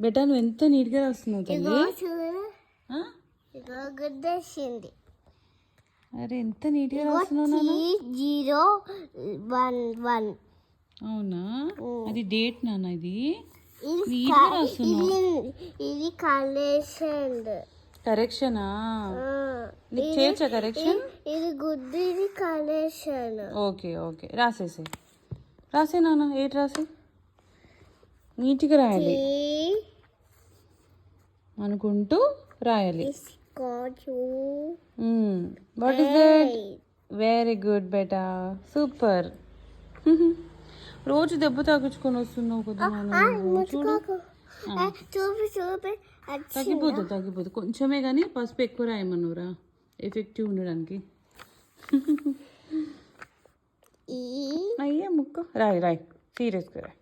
బేటా నువ్వు ఎంత నీట్గా రాస్తున్నావు తల్లి. గుర్తొచ్చింది. అరే ఎంత నీట్గా రాస్తున్నావు నాన్న. 011. అవునా, అది డేట్ నాన్న. ఇది నీట్గా రాస్తున్నావు. ఇది కలెక్షన్. కరెక్షనా? నీకు చేయొచ్చా కరెక్షన్? ఇది గుడ్, ఇది కలెక్షన్. ఓకే ఓకే, రాసే నాన్న. ఏంటి రాసే? నీట్గా రాయాలి అనుకుంటూ రాయాలి. What is that? Very good beta, super. రోజు దెబ్బ తాగించుకొని వస్తున్నావు కదా నాన్న. చూడు తగ్గిపోతుంది కొంచెమే, కానీ పసుపు ఎక్కువ రాయమన్నావురా ఎఫెక్టివ్ ఉండడానికి. అయ్యే ముక్క రాయి సీరియస్గా రాయి.